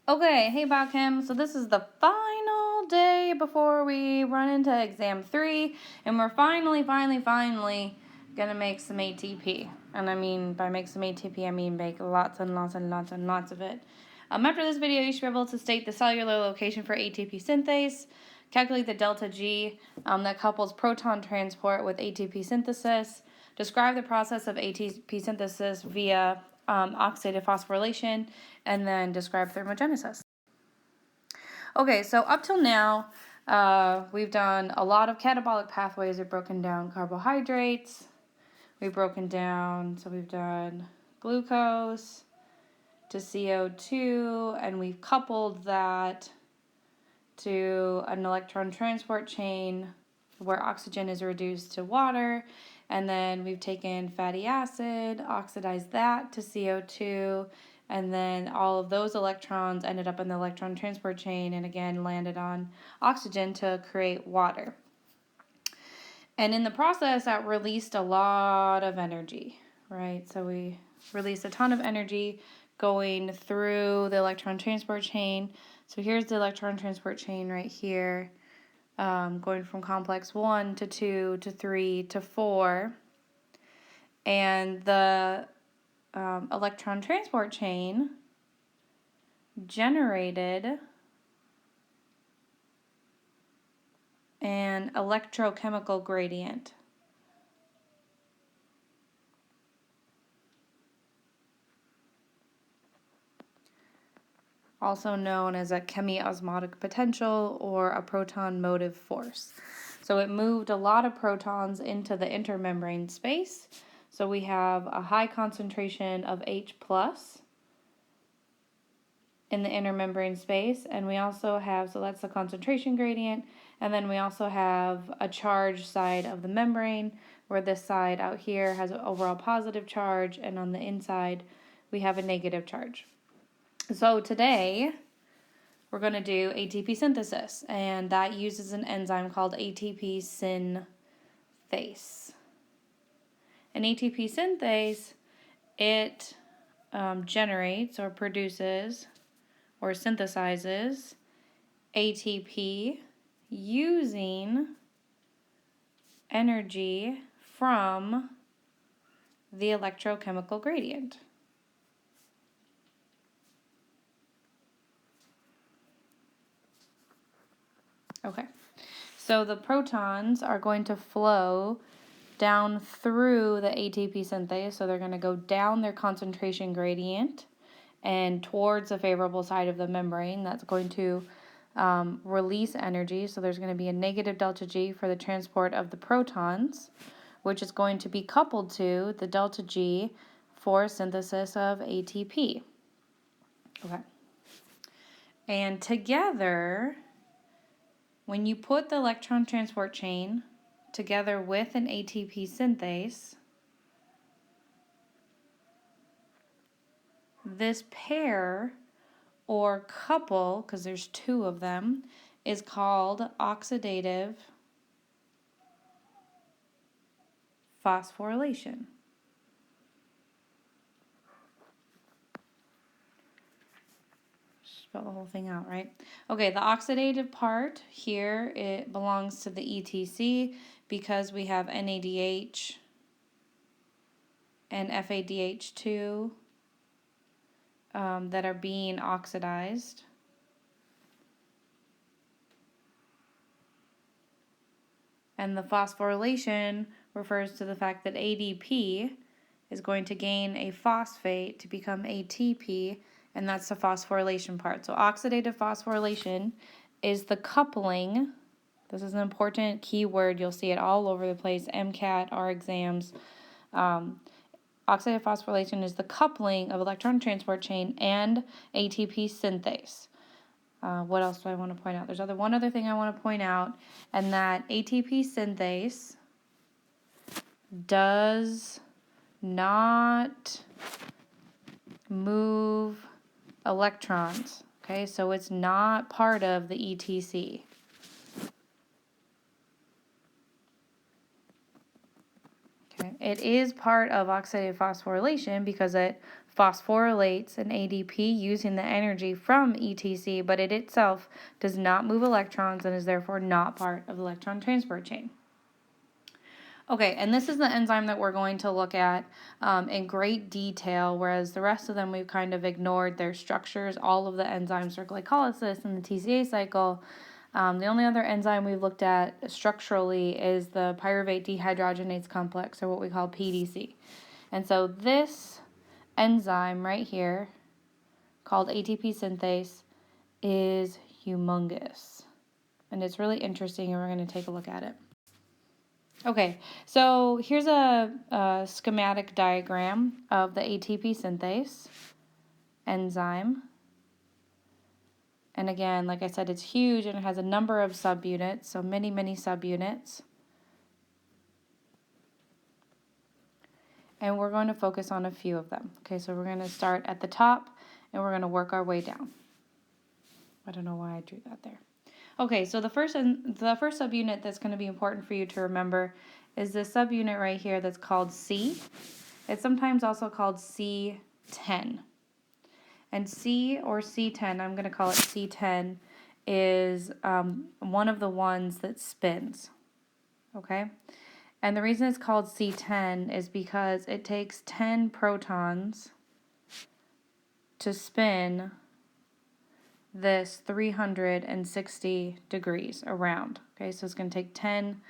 Okay, hey Biochem. So this is the final day before we run into exam 3, and we're finally gonna make some ATP. And I mean, by make some ATP, I mean make lots and lots of it. After this video, you should be able to state the cellular location for ATP synthase, calculate the delta G that couples proton transport with ATP synthesis, describe the process of ATP synthesis via oxidative phosphorylation, and then describe thermogenesis. Okay, so up till now, we've done a lot of catabolic pathways. We've broken down carbohydrates. We've broken down, so we've done glucose to CO2, and we've coupled that to an electron transport chain where oxygen is reduced to water, and then we've taken fatty acid, oxidized that to CO2, and then all of those electrons ended up in the electron transport chain and again landed on oxygen to create water. And in the process, that released a lot of energy, right? So we released a ton of energy going through the electron transport chain. So here's the electron transport chain right here, going from complex 1 to 2 to 3 to 4. And the electron transport chain generated an electrochemical gradient. Also known as a chemiosmotic potential or a proton motive force. So it moved a lot of protons into the intermembrane space. So we have a high concentration of H plus in the intermembrane space, and we also have, so that's the concentration gradient, and then we also have a charged side of the membrane, where this side out here has an overall positive charge, and on the inside we have a negative charge. So today we're going to do ATP synthesis, and that uses an enzyme called ATP synthase. An ATP synthase, it generates or produces or synthesizes ATP using energy from the electrochemical gradient. Okay, so the protons are going to flow down through the ATP synthase, so they're going to go down their concentration gradient and towards the favorable side of the membrane. That's going to release energy, so there's going to be a negative delta G for the transport of the protons, which is going to be coupled to the delta G for synthesis of ATP. Okay. And together, when you put the electron transport chain together with an ATP synthase, this pair or couple, because there's two of them, is called oxidative phosphorylation. Spell the whole thing out, right? Okay, the oxidative part here, it belongs to the ETC because we have NADH and FADH2 that are being oxidized. And the phosphorylation refers to the fact that ADP is going to gain a phosphate to become ATP, and that's the phosphorylation part. So oxidative phosphorylation is the coupling. This is an important keyword. You'll see it all over the place, MCAT, our exams. Oxidative phosphorylation is the coupling of electron transport chain and ATP synthase. What else do I want to point out? There's one other thing I want to point out, and that ATP synthase does not move electrons. Okay, so it's not part of the ETC. Okay, it is part of oxidative phosphorylation because it phosphorylates an ADP using the energy from ETC, but it itself does not move electrons and is therefore not part of the electron transport chain. Okay, and this is the enzyme that we're going to look at in great detail, whereas the rest of them we've kind of ignored their structures. All of the enzymes are glycolysis in the TCA cycle. The only other enzyme we've looked at structurally is the pyruvate dehydrogenase complex, or what we call PDC. And so this enzyme right here, called ATP synthase, is humongous. And it's really interesting, and we're going to take a look at it. Okay, so here's a schematic diagram of the ATP synthase enzyme. And again, like I said, it's huge and it has a number of subunits, so many, many subunits. And we're going to focus on a few of them. Okay, so we're going to start at the top and we're going to work our way down. I don't know why I drew that there. Okay, so the first subunit that's going to be important for you to remember is this subunit right here that's called C. It's sometimes also called C10. And C, or C10, I'm going to call it C10, is one of the ones that spins. Okay? And the reason it's called C10 is because it takes 10 protons to spin this 360 degrees around. Okay, so it's going to take 10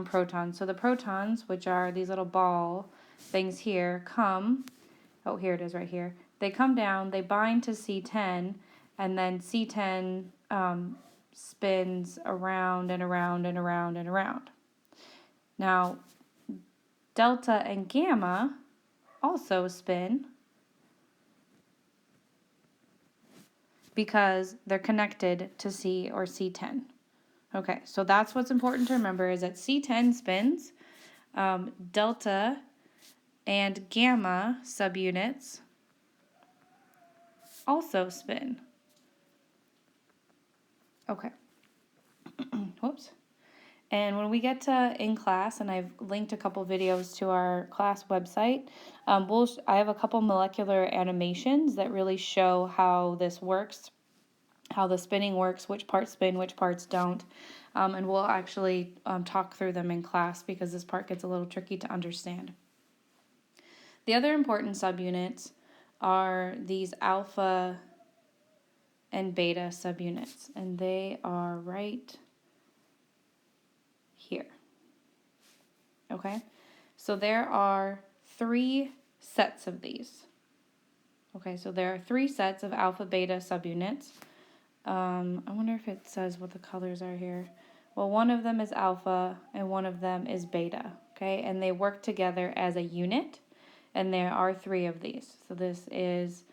protons. So the protons, which are these little ball things here, come, oh, here it is right here. They come down, they bind to C10, and then C10 spins around and around and around and around. Now, delta and gamma also spin because they're connected to C or C10. Okay, so that's what's important to remember, is that C10 spins, delta and gamma subunits also spin. Okay. Whoops. And when we get to in class, and I've linked a couple videos to our class website, I have a couple molecular animations that really show how this works, how the spinning works, which parts spin, which parts don't. And we'll actually talk through them in class because this part gets a little tricky to understand. The other important subunits are these alpha and beta subunits, and they are right here. Okay, so there are 3 sets of these. Okay, so there are 3 sets of alpha beta subunits. I wonder if it says what the colors are here. Well, one of them is alpha and one of them is beta. Okay, and they work together as a unit, and there are 3 of these. So this is,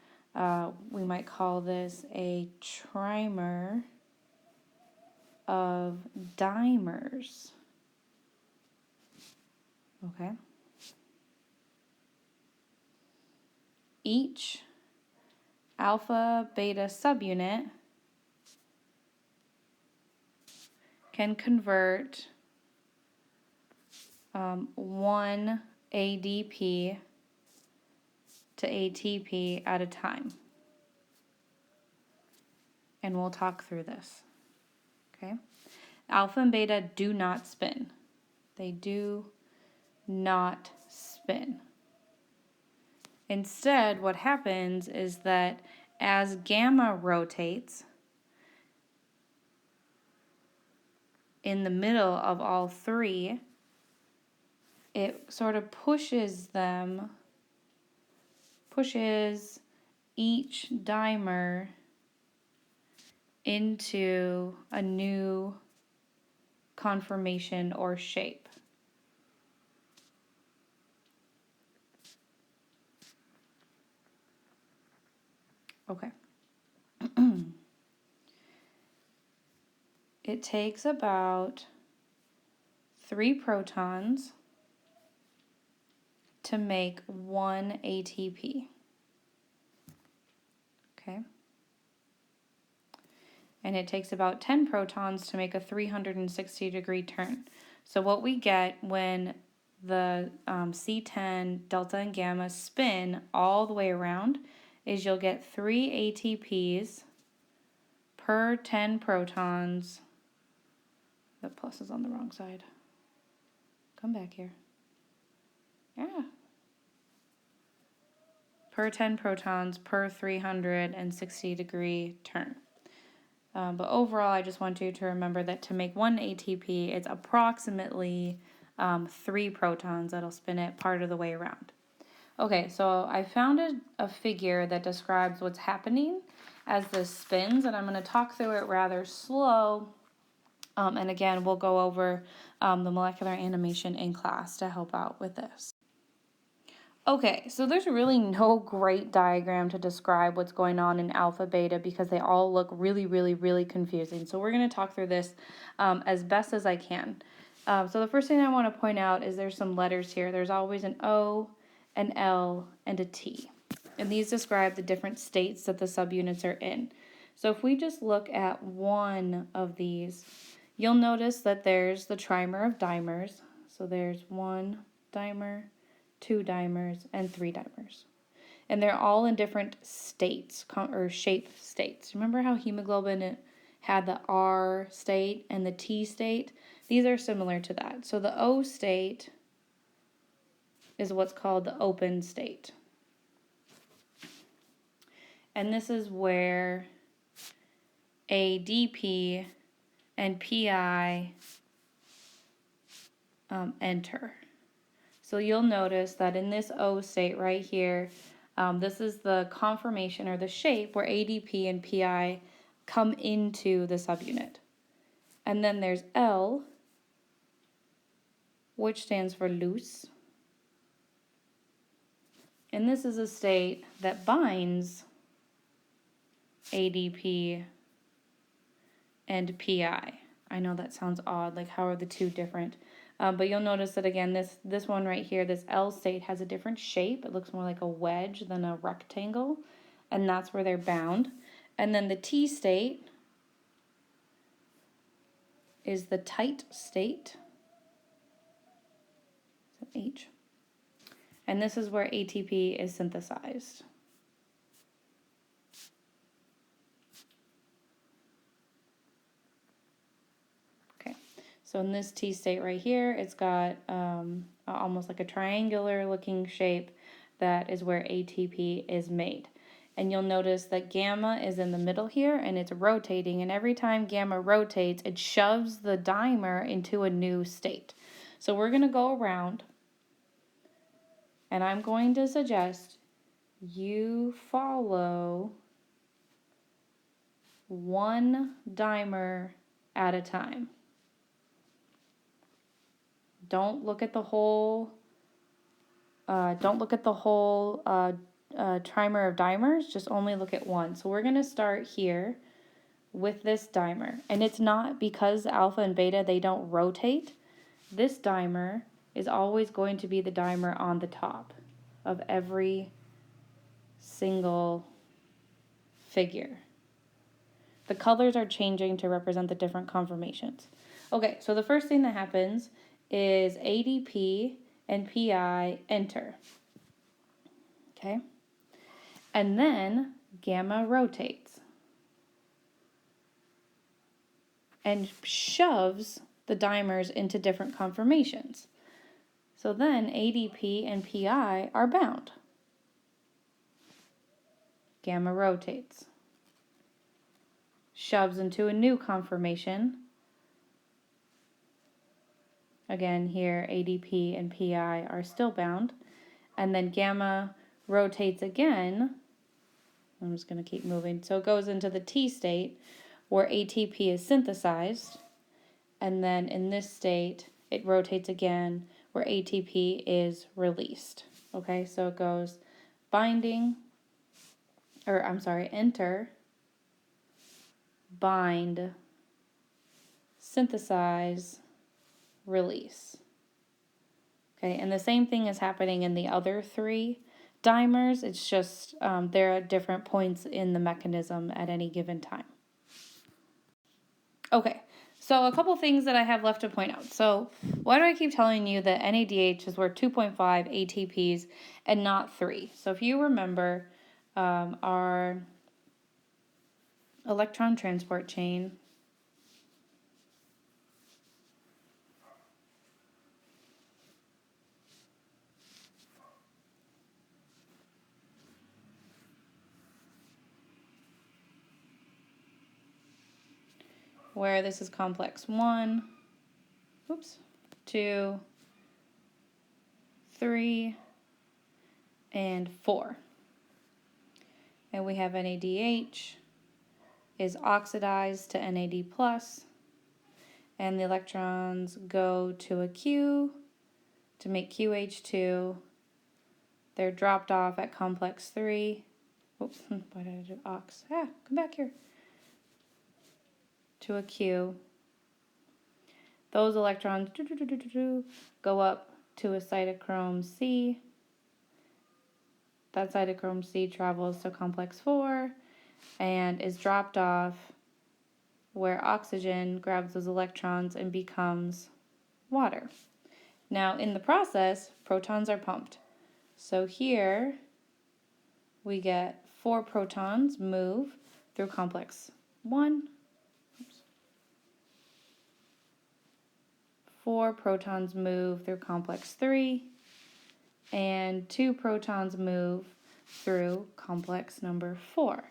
we might call this a trimer of dimers. Okay. Each alpha beta subunit can convert 1 ADP to ATP at a time. And we'll talk through this. Okay? Alpha and beta do not spin. They do not spin. Instead, what happens is that as gamma rotates in the middle of all 3, it sort of pushes each dimer into a new conformation or shape. Okay. It takes about 3 protons to make 1 ATP. Okay. And it takes about 10 protons to make a 360-degree turn. So what we get when the C10 delta and gamma spin all the way around is you'll get 3 ATPs per 10 protons. The plus is on the wrong side. Come back here. Yeah. Per 10 protons per 360-degree turn. But overall, I just want you to remember that to make 1 ATP, it's approximately 3 protons that'll spin it part of the way around. Okay, so I found a figure that describes what's happening as this spins, and I'm going to talk through it rather slow. And again, we'll go over the molecular animation in class to help out with this. Okay, so there's really no great diagram to describe what's going on in alpha beta because they all look really, really, really confusing. So we're going to talk through this as best as I can. So the first thing I want to point out is there's some letters here. There's always an O, an L, and a T. And these describe the different states that the subunits are in. So if we just look at one of these, you'll notice that there's the trimer of dimers. So there's 1 dimer, 2 dimers, and 3 dimers. And they're all in different states, or shape states. Remember how hemoglobin had the R state and the T state? These are similar to that. So the O state is what's called the open state. And this is where ADP and PI enter. So you'll notice that in this O state right here, this is the conformation or the shape where ADP and PI come into the subunit. And then there's L, which stands for loose. And this is a state that binds ADP and PI. I know that sounds odd, like how are the two different? But you'll notice that again, this one right here, this L state has a different shape. It looks more like a wedge than a rectangle, and that's where they're bound. And then the T state is the tight state. So H. And this is where ATP is synthesized. So in this T state right here, it's got almost like a triangular looking shape that is where ATP is made. And you'll notice that gamma is in the middle here and it's rotating, and every time gamma rotates, it shoves the dimer into a new state. So we're going to go around and I'm going to suggest you follow one dimer at a time. Don't look at the whole trimer of dimers, just only look at one. So we're going to start here with this dimer. And it's not because alpha and beta, they don't rotate. This dimer is always going to be the dimer on the top of every single figure. The colors are changing to represent the different conformations. Okay, so the first thing that happens is ADP and PI enter. Okay? And then gamma rotates and shoves the dimers into different conformations. So then ADP and PI are bound. Gamma rotates, shoves into a new conformation. Again, here ADP and PI are still bound. And then gamma rotates again. I'm just going to keep moving. So it goes into the T state where ATP is synthesized. And then in this state, it rotates again where ATP is released. Okay, so it goes enter, bind, synthesize, release. Okay, and the same thing is happening in the other 3 dimers. It's just they're at different points in the mechanism at any given time. Okay, So a couple things that I have left to point out. So why do I keep telling you that NADH is worth 2.5 ATPs and not 3? So if you remember our electron transport chain, where this is complex 1, 2, 3, and 4. And we have NADH is oxidized to NAD+, and the electrons go to a Q to make QH2. They're dropped off at complex 3. Oops, why did I do ox? Come back here. To a Q. Those electrons go up to a cytochrome C. That cytochrome C travels to complex 4 and is dropped off where oxygen grabs those electrons and becomes water. Now, in the process, protons are pumped. So here we get 4 protons move through complex 1. 4 protons move through complex 3, and 2 protons move through complex number 4.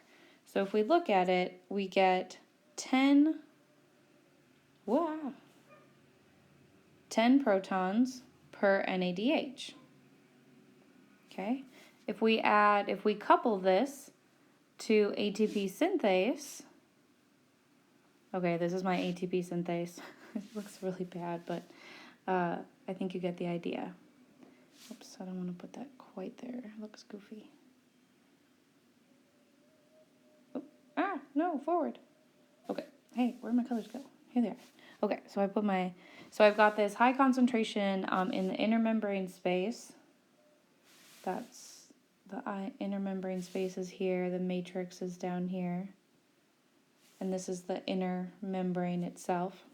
So if we look at it, we get 10 protons per NADH. Okay? If we couple this to ATP synthase, okay, this is my ATP synthase. It looks really bad, but I think you get the idea. Oops, I don't want to put that quite there. It looks goofy. Oh, no, forward. Okay, hey, where'd my colors go? Here they are. Okay, so I've got this high concentration in the inner membrane space. That's the inner membrane space is here, the matrix is down here, and this is the inner membrane itself.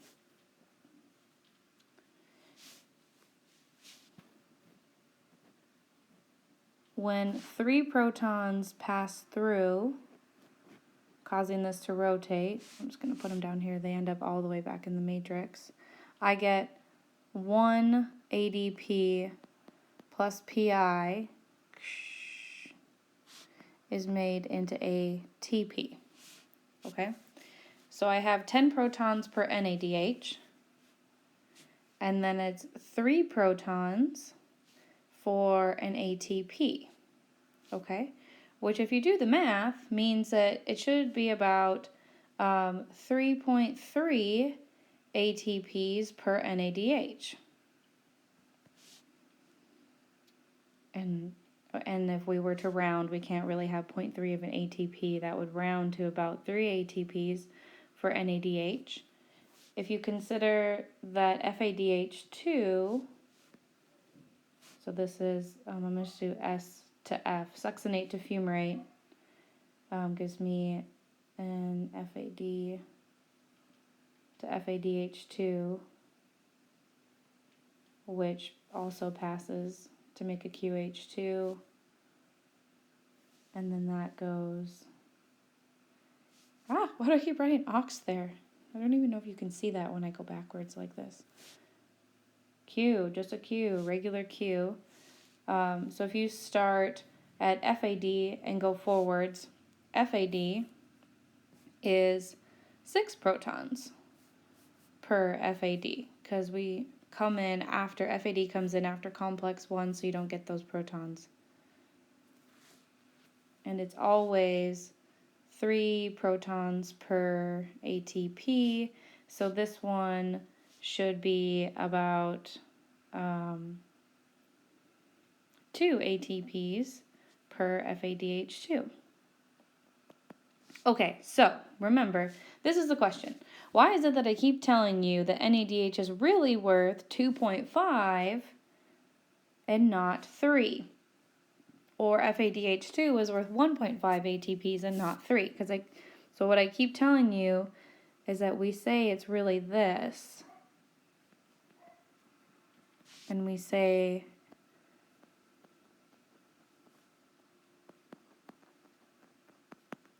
When 3 protons pass through, causing this to rotate, I'm just going to put them down here, they end up all the way back in the matrix, I get 1 ADP plus PI is made into ATP. Okay? So I have 10 protons per NADH, and then it's 3 protons for an ATP. Okay? Which, if you do the math, means that it should be about 3.3 ATPs per NADH. And if we were to round, we can't really have 0.3 of an ATP. That would round to about 3 ATPs for NADH. If you consider that FADH2, so this is, I'm going to just do S to F, succinate to fumarate, gives me an FAD to FADH2, which also passes to make a QH2, and then that goes, why do I keep writing ox there? I don't even know if you can see that when I go backwards like this. Q, just a Q, regular Q. So if you start at FAD and go forwards, FAD is 6 protons per FAD, because we come in after, FAD comes in after complex 1, so you don't get those protons. And it's always 3 protons per ATP, so this one should be about 2 ATPs per FADH2. Okay, so remember, this is the question. Why is it that I keep telling you that NADH is really worth 2.5 and not 3? Or FADH2 is worth 1.5 ATPs and not 3? So what I keep telling you is that we say it's really this. And we say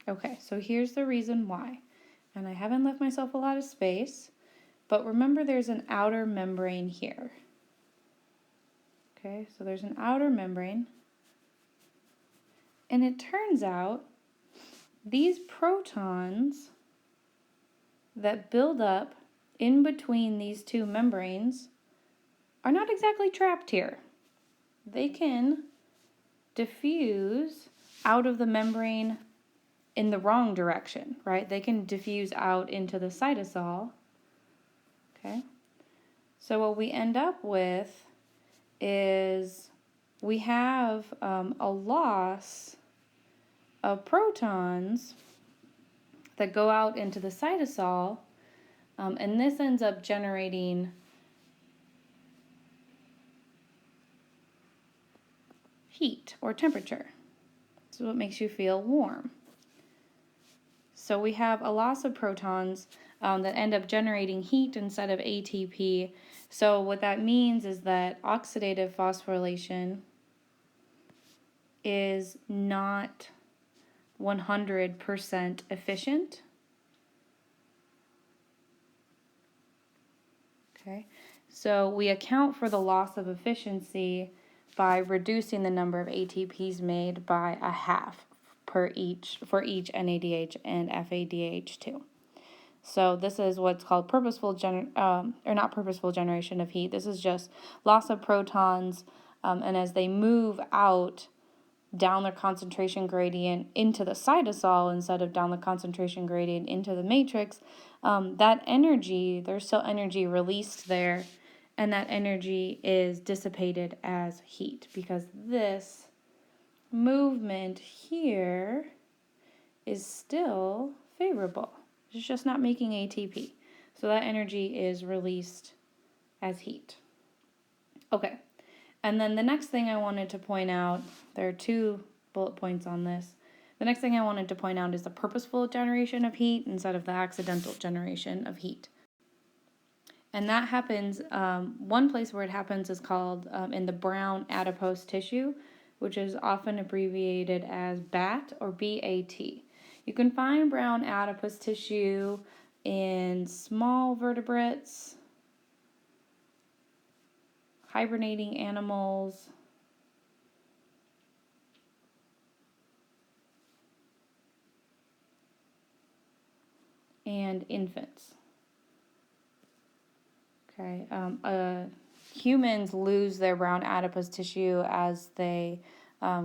okay, so here's the reason why. And I haven't left myself a lot of space, but remember there's an outer membrane here. Okay, so there's an outer membrane. And it turns out these protons that build up in between these two membranes are not exactly trapped here. They can diffuse out of the membrane in the wrong direction, right? They can diffuse out into the cytosol, okay? So what we end up with is we have a loss of protons that go out into the cytosol, and this ends up generating heat or temperature. This is what makes you feel warm. So we have a loss of protons that end up generating heat instead of ATP. So what that means is that oxidative phosphorylation is not 100% efficient. Okay, so we account for the loss of efficiency by reducing the number of ATPs made by a half for each NADH and FADH2. So this is what's called not purposeful generation of heat. This is just loss of protons, and as they move out down their concentration gradient into the cytosol instead of down the concentration gradient into the matrix, that energy, there's still energy released there, and that energy is dissipated as heat because this movement here is still favorable. It's just not making ATP. So that energy is released as heat. Okay, and then the next thing I wanted to point out, there are 2 bullet points on this. The next thing I wanted to point out is the purposeful generation of heat instead of the accidental generation of heat. And that happens, one place where it happens is called in the brown adipose tissue, which is often abbreviated as BAT or BAT. You can find brown adipose tissue in small vertebrates, hibernating animals, and infants. Okay, humans lose their brown adipose tissue as they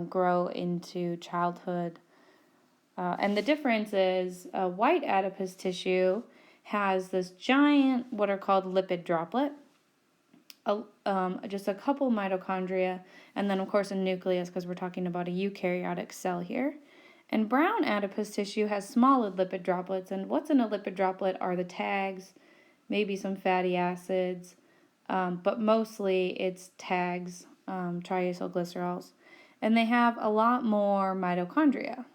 grow into childhood. And the difference is white adipose tissue has this giant, what are called lipid droplet, just a couple mitochondria, and then of course a nucleus because we're talking about a eukaryotic cell here. And brown adipose tissue has small lipid droplets, and what's in a lipid droplet are the tags, maybe some fatty acids, but mostly it's tags, triacylglycerols, and they have a lot more mitochondria.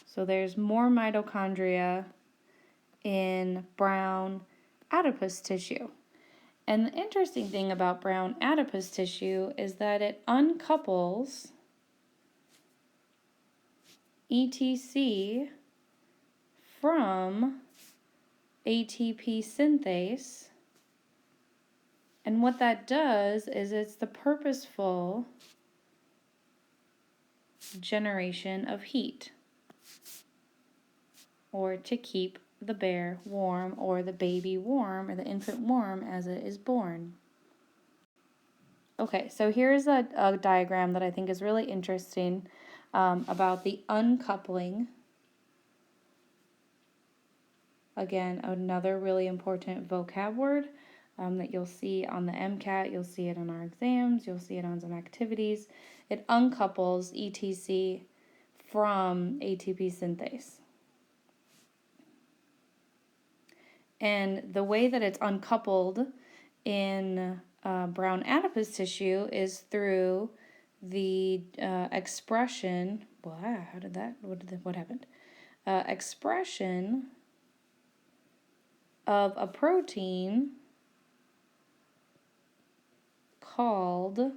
So there's more mitochondria in brown adipose tissue. And the interesting thing about brown adipose tissue is that it uncouples ETC from ATP synthase. And what that does is it's the purposeful generation of heat, or to keep the bear warm or the baby warm or the infant warm as it is born. Okay, so here's a diagram that I think is really interesting about the uncoupling. Again, another really important vocab word that you'll see on the MCAT, you'll see it on our exams, you'll see it on some activities. It uncouples ETC from ATP synthase. And the way that it's uncoupled in brown adipose tissue is through the expression. Wow, what happened? Expression of a protein called, a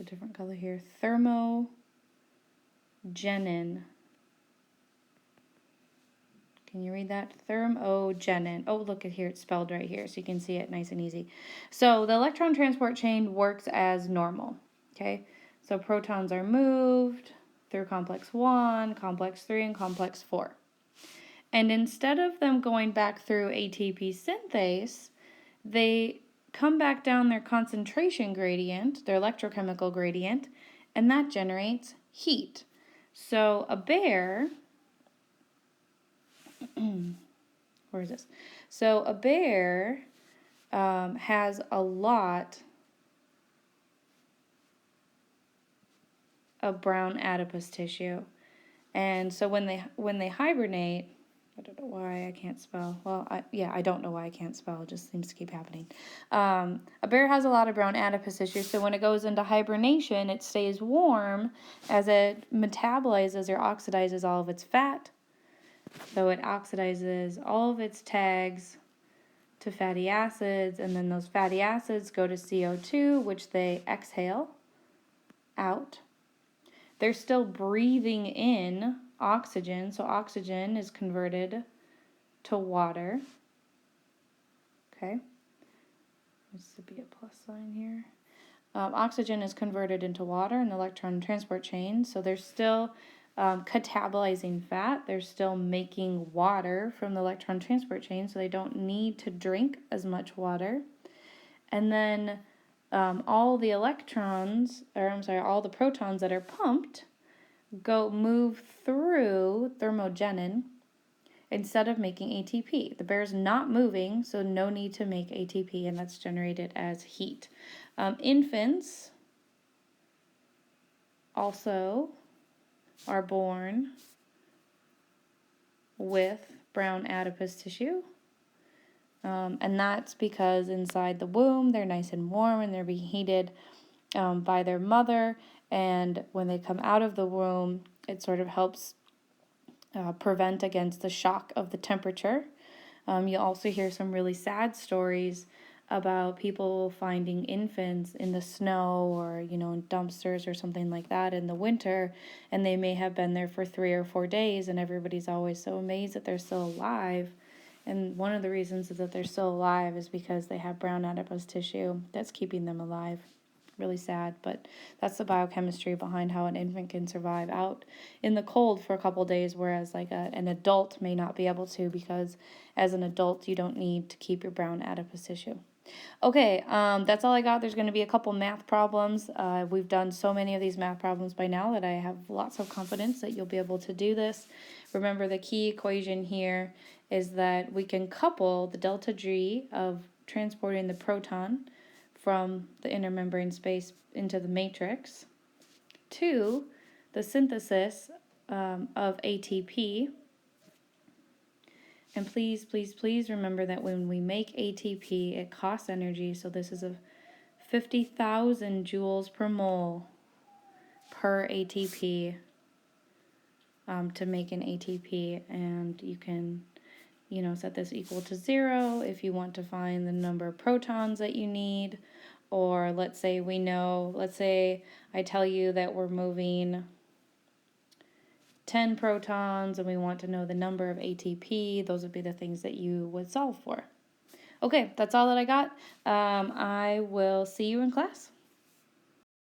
different color here, thermogenin. Can you read that? Thermogenin. Oh, look at here, it's spelled right here, so you can see it nice and easy. So the electron transport chain works as normal, okay? So protons are moved through complex 1, complex 3, and complex 4. And instead of them going back through ATP synthase, they come back down their concentration gradient, their electrochemical gradient, and that generates heat. So a bear, where is this? So a bear has a lot of brown adipose tissue. And so when they hibernate, I don't know why I can't spell. Well, I don't know why I can't spell. It just seems to keep happening. A bear has a lot of brown adipose tissue, so when it goes into hibernation, it stays warm as it metabolizes or oxidizes all of its fat. So it oxidizes all of its tags to fatty acids, and then those fatty acids go to CO2, which they exhale out. They're still breathing in oxygen, so oxygen is converted to water. Okay, this should be a plus sign here. Oxygen is converted into water in the electron transport chain, so they're still catabolizing fat. They're still making water from the electron transport chain, so they don't need to drink as much water. And then all the protons that are pumped move through thermogenin instead of making ATP. The bear's not moving, so no need to make ATP, and that's generated as heat. Infants also are born with brown adipose tissue. And that's because inside the womb, they're nice and warm and they're being heated by their mother. And when they come out of the womb, it sort of helps prevent against the shock of the temperature. You'll also hear some really sad stories about people finding infants in the snow or, in dumpsters or something like that in the winter, and they may have been there for 3 or 4 days, and everybody's always so amazed that they're still alive. And one of the reasons that they're still alive is because they have brown adipose tissue that's keeping them alive. Really sad, but that's the biochemistry behind how an infant can survive out in the cold for a couple days, whereas like an adult may not be able to, because as an adult you don't need to keep your brown adipose tissue. Okay, that's all I got. There's going to be a couple math problems. We've done so many of these math problems by now that I have lots of confidence that you'll be able to do this. Remember, the key equation here is that we can couple the delta G of transporting the proton from the inner membrane space into the matrix to the synthesis of ATP. And please, please, please remember that when we make ATP, it costs energy. So this is 50,000 joules per mole per ATP to make an ATP. And you can, set this equal to 0 if you want to find the number of protons that you need. Or let's say I tell you that we're moving 10 protons and we want to know the number of ATP. Those would be the things that you would solve for. Okay, that's all that I got. I will see you in class.